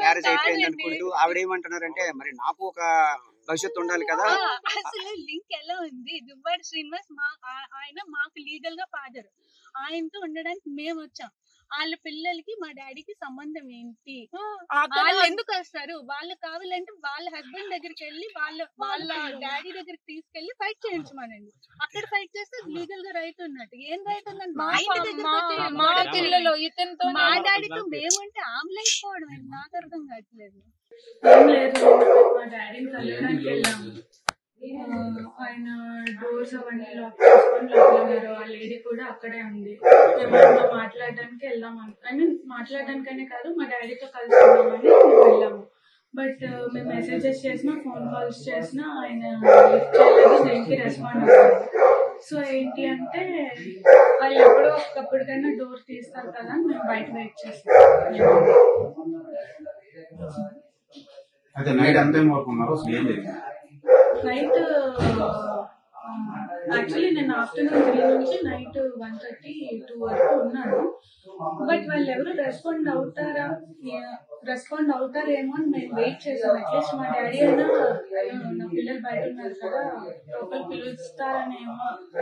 Marriage అయిపోయింది అనుకుంటూ ఆవిడ ఏమంటున్నారంటే మరి నాకు ఒక భవిష్యత్తు ఉండాలి కదా. అసలు లింక్ ఎలా ఉంది, దువ్వాడ శ్రీనివాస్ ఆయన మాకు లీగల్ గా ఫాదర్, ఆయనతో ఉండడానికి మేము వచ్చాం. వాళ్ళ పిల్లలకి మా డాడీకి సంబంధం ఏంటి, వాళ్ళు ఎందుకు వస్తారు, వాళ్ళు కావాలంటే వాళ్ళ హస్బెండ్ దగ్గరికి వెళ్ళి వాళ్ళ డాడీ దగ్గరికి తీసుకెళ్లి ఫైట్ చేయించమనండి. అక్కడ ఫైట్ చేస్తే లీగల్ గా రైట్ ఉన్నట్టు. ఏం రైట్ ఉందండి, మా పిల్లలు ఇతనితో మా డాడీతో మేమంటే ఆంబులెన్స్ పోవడం నాకు అర్థం కావట్లేదు. ఏం లేదు, మా డాడీని కలవడానికి వెళ్ళాము. ఆయన డోర్స్ అవన్నీ లాక్ చేసుకొని లోపల ఆ లేడీ కూడా అక్కడే ఉంది. మేము మాట్లాడడానికి వెళ్దాం ఐ మీన్ మాట్లాడడానికనే కాదు, మా డాడీతో కలిసి ఉందామని వెళ్ళాము. బట్ మేము మెసేజెస్ చేసినా ఫోన్ కాల్స్ చేసినా ఆయన లిఫ్ట్ చేయలేదు, దేనికి రెస్పాండ్ అవ్వలేదు. సో ఏంటి అంటే వాళ్ళు ఎప్పుడో ఒకప్పటికైనా డోర్ తీస్తారు కదా అని మేము బయట వెయిట్ చేస్తాం. నైట్ యాక్చువల్లీ నేను ఆఫ్టర్నూన్ 3 నుంచి నైట్ 1:30, 2 వరకు ఉన్నాను. బట్ వాళ్ళు ఎవరు రెస్పాండ్ అవుతారేమో అని మేము వెయిట్ చేసాం. అట్లీస్ట్ మా డాడీ అయినా నా పిల్లలు బయట ఉన్నారు కదా లోపల పిలుస్తారనేమో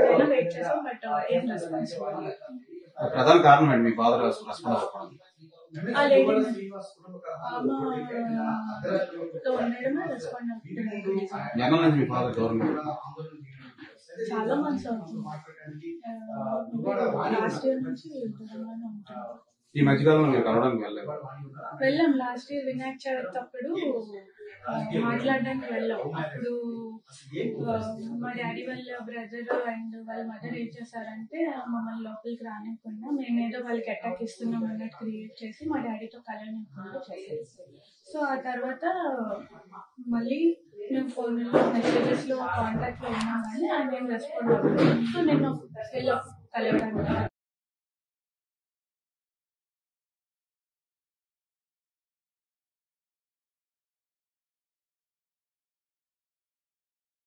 అయినా వెయిట్ చేసాం. బట్ ఏం రెస్పాన్స్ ప్రధాన కారణం ఏంటి మీ ఫాదర్ రెస్పాండ్ అవ్వకపోవడం? ఆ లేడీ తో ఉండడమే రెస్పాండ్ అవుతుంది. చాలా మంత్స్ అవుతుంది, లాస్ట్ ఇయర్ నుంచి దూరంగానే ఉంటాను. ఈ మధ్యకాలంలో మీరు కలవడానికి వెళ్ళాం. లాస్ట్ ఇయర్ వినాయక చవితి అప్పుడు మాట్లాడడానికి వెళ్ళాం. అప్పుడు మా డాడీ వాళ్ళ బ్రదర్ అండ్ వాళ్ళ మదర్ ఏం చేశారంటే మమ్మల్ని లోపలికి రానివ్వకుండా మేమేదో వాళ్ళకి అటాక్ ఇస్తున్నాం అన్నట్టు క్రియేట్ చేసి మా డాడీతో కలవనివ్వకుండా చేసేది. సో ఆ తర్వాత మళ్ళీ మేము ఫోన్లో మెసేజెస్లో కాంటాక్ట్లో ఉన్నాం కానీ ఆయన ఏం రెస్పాండ్ అవ్వలేదు. సో నేను వెళ్ళాం కలవడానికి.